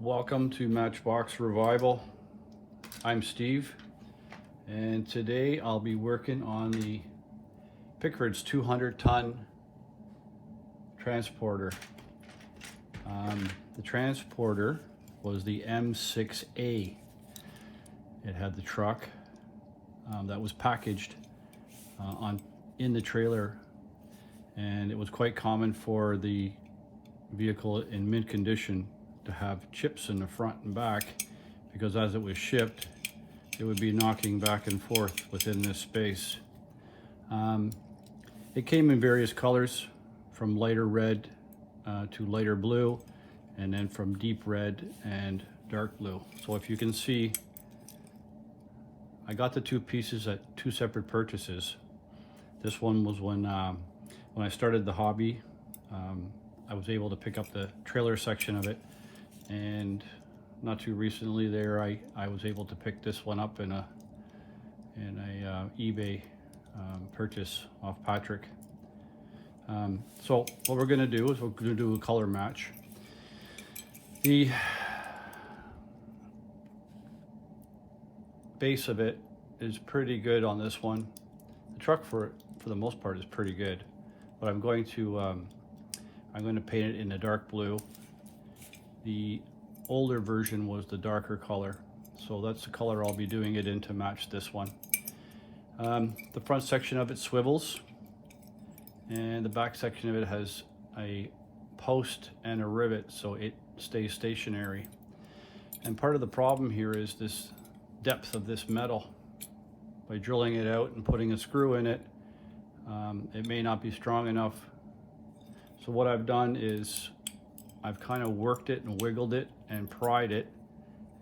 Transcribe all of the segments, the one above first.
Welcome to Matchbox Revival. I'm Steve, and today I'll be working on the Pickfords 200-ton transporter. The transporter was the M6a. It had the truck that was packaged in the trailer, and it was quite common for the vehicle in mint condition to have chips in the front and back, because as it was shipped it would be knocking back and forth within this space. It came in various colors, from lighter red to lighter blue, and then from deep red and dark blue. So if you can see, I got the two pieces at two separate purchases. This one was when I started the hobby. I was able to pick up the trailer section of it, and not too recently there I was able to pick this one up in a eBay purchase off Patrick. So what we're going to do is we're going to do a color match. The base of it is pretty good on this one. The truck for the most part is pretty good, but I'm going to paint it in the dark blue. The older version was the darker color, so that's the color I'll be doing it in to match this one. The front section of it swivels, and the back section of it has a post and a rivet, so it stays stationary. And part of the problem here is this depth of this metal. By drilling it out and putting a screw in it, it may not be strong enough. So what I've done is I've kind of worked it and wiggled it and pried it,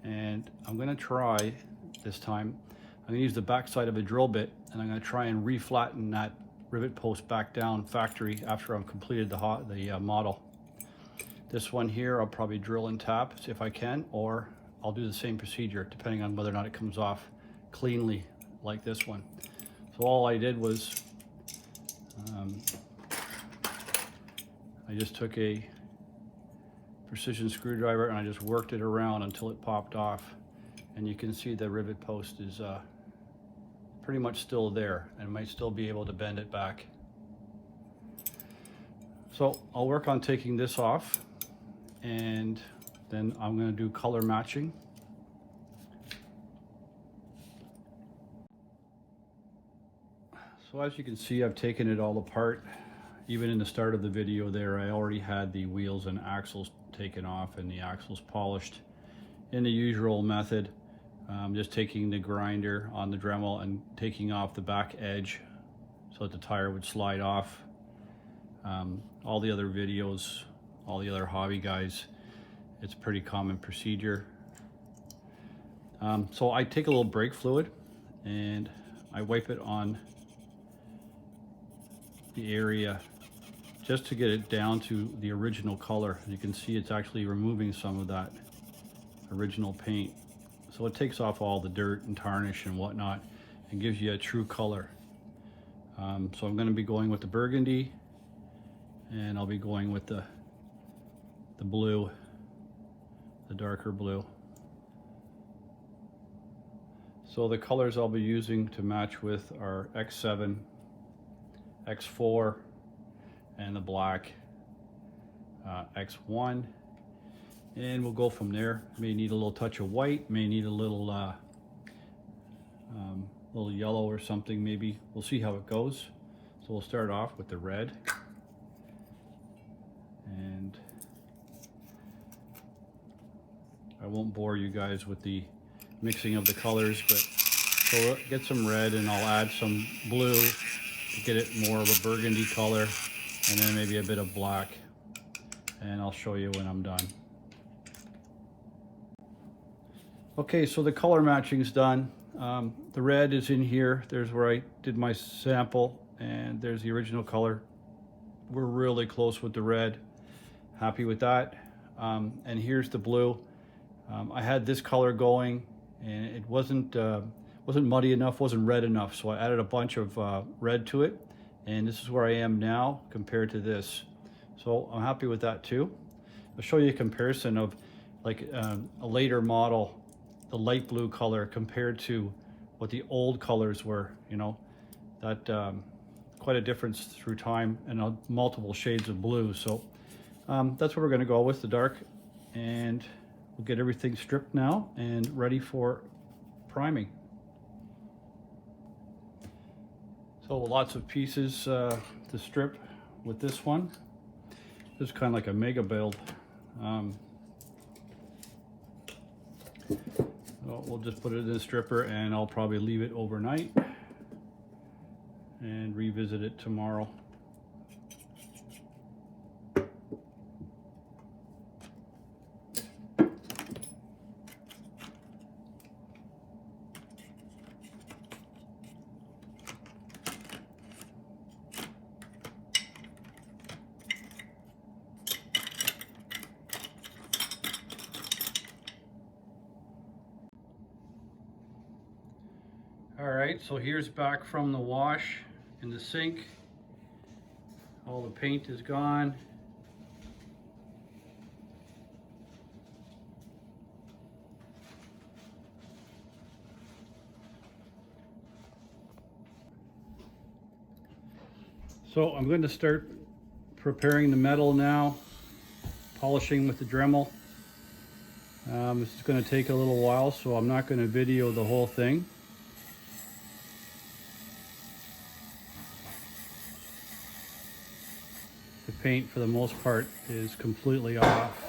and I'm going to try this time. I'm going to use the back side of a drill bit, and I'm going to try and reflatten that rivet post back down factory after I've completed the model. This one here I'll probably drill and tap if I can, or I'll do the same procedure depending on whether or not it comes off cleanly like this one. So all I did was I just took a precision screwdriver and I just worked it around until it popped off, and you can see the rivet post is pretty much still there, and might still be able to bend it back. So I'll work on taking this off, and then I'm going to do color matching. So as you can see, I've taken it all apart. Even in the start of the video there, I already had the wheels and axles taken off and the axles polished in the usual method. Just taking the grinder on the Dremel and taking off the back edge so that the tire would slide off. All the other videos, all the other hobby guys, it's a pretty common procedure. So I take a little brake fluid and I wipe it on the area just to get it down to the original color. You can see it's actually removing some of that original paint, so it takes off all the dirt and tarnish and whatnot and gives you a true color. So I'm going to be going with the burgundy, and I'll be going with the blue, the darker blue. So the colors I'll be using to match with are X7, X4, and the black X1, and we'll go from there. May need a little touch of white, may need a little yellow or something maybe. We'll see how it goes. So we'll start off with the red, and I won't bore you guys with the mixing of the colors, but so we'll get some red and I'll add some blue to get it more of a burgundy color, and then maybe a bit of black, and I'll show you when I'm done. Okay, so the color matching is done. The red is in here. There's where I did my sample, and there's the original color. We're really close with the red. Happy with that. And here's the blue. I had this color going, and it wasn't muddy enough, wasn't red enough, so I added a bunch of red to it, and this is where I am now compared to this. So I'm happy with that too. I'll show you a comparison of like a later model, the light blue color compared to what the old colors were, you know, that quite a difference through time, and multiple shades of blue. So that's what we're going to go with, the dark, and we'll get everything stripped now and ready for priming. So lots of pieces to strip with this one. This is kind of like a mega build. So we'll just put it in the stripper, and I'll probably leave it overnight and revisit it tomorrow. All right, so here's back from the wash in the sink. All the paint is gone. So I'm going to start preparing the metal now, polishing with the Dremel. This is going to take a little while, so I'm not going to video the whole thing. The paint, for the most part, is completely off.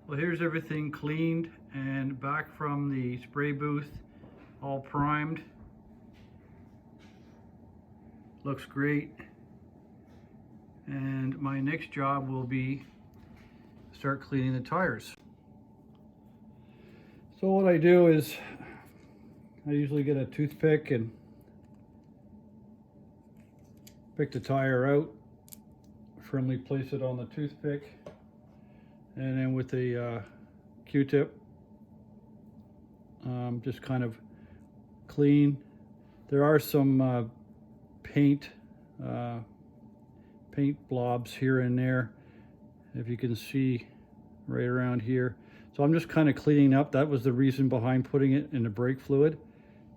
Well, here's everything cleaned and back from the spray booth, all primed. Looks great. And my next job will be start cleaning the tires. So what I do is I usually get a toothpick and pick the tire out, firmly place it on the toothpick, and then with the Q-tip, just kind of clean. There are some paint blobs here and there, if you can see right around here. So I'm just kind of cleaning up. That was the reason behind putting it in the brake fluid.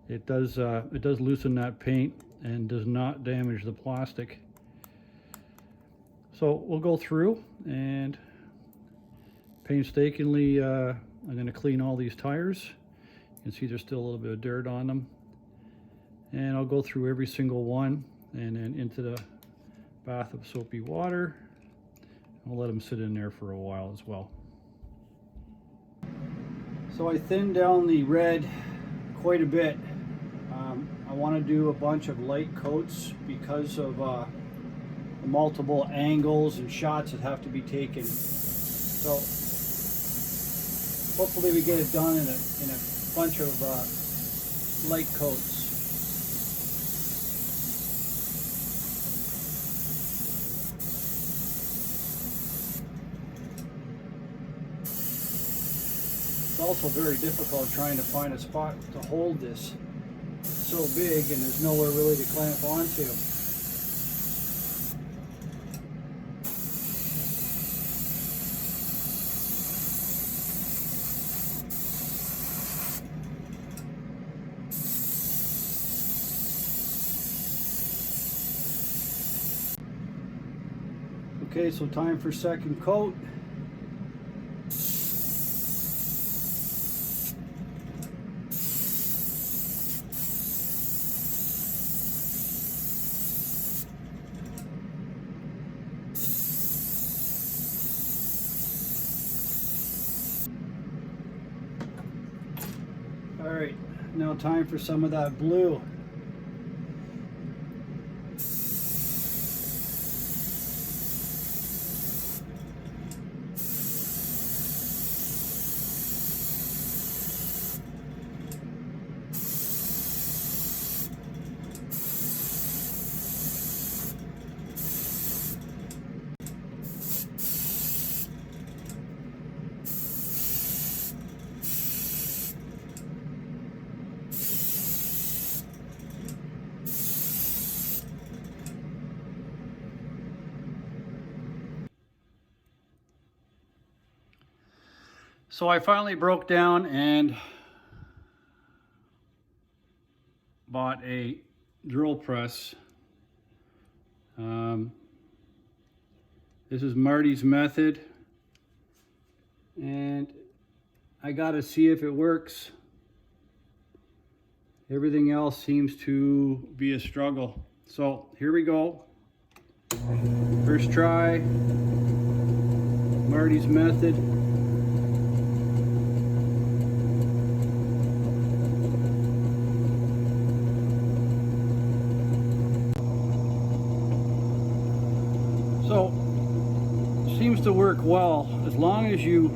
It does loosen that paint and does not damage the plastic. So we'll go through and painstakingly, I'm going to clean all these tires. You can see there's still a little bit of dirt on them. And I'll go through every single one and then into the bath of soapy water. I'll let them sit in there for a while as well. So I thinned down the red quite a bit. I want to do a bunch of light coats because of the multiple angles and shots that have to be taken. So hopefully we get it done in a bunch of light coats. It's also very difficult trying to find a spot to hold this. It's so big and there's nowhere really to clamp onto. Okay, so time for second coat. All right, now time for some of that blue. So I finally broke down and bought a drill press. This is Marty's method, and I gotta see if it works. Everything else seems to be a struggle. So here we go. First try, Marty's method. So, seems to work well as long as you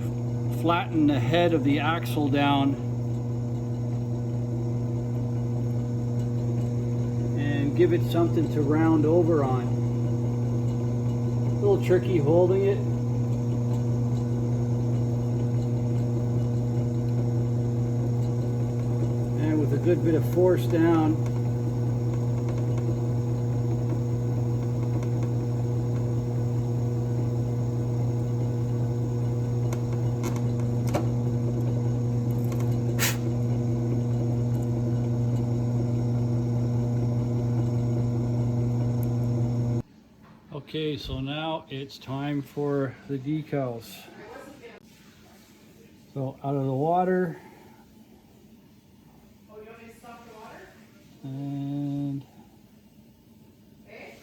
flatten the head of the axle down and give it something to round over on. A little tricky holding it. And with a good bit of force down, okay, so now it's time for the decals. So out of the water. Oh, you want me to stop the water? And Okay.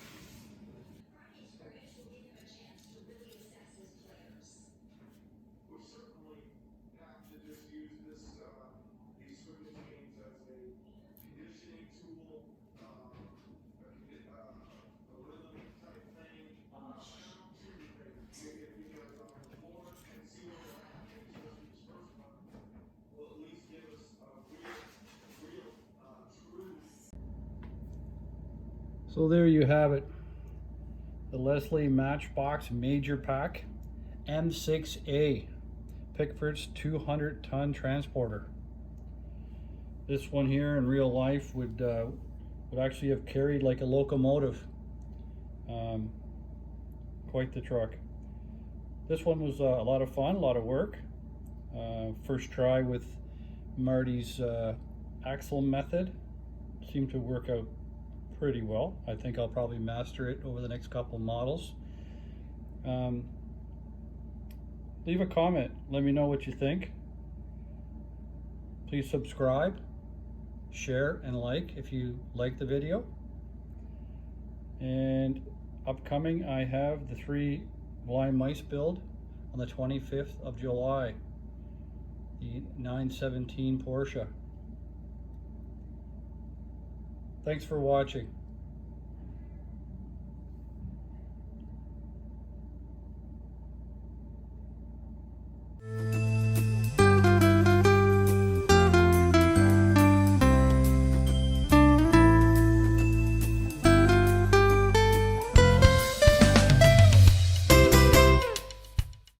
We certainly have to just use this, these swivel chains as a conditioning tool, a rhythm type thing. Maybe if you guys on the floor and see what will happen, especially this first one, will at least give us a real, true. so there you have it. The Leslie Matchbox Major Pack M6a Pickfords 200-ton transporter. This one here in real life would actually have carried like a locomotive. Quite the truck. This one was a lot of fun, a lot of work. First try with Marty's Axel method. Seemed to work out pretty well. I think I'll probably master it over the next couple models. Leave a comment. Let me know what you think. Please subscribe, share, and like if you like the video. And upcoming, I have the 3 blind mice build on the 25th of July. The 917 Porsche. Thanks for watching.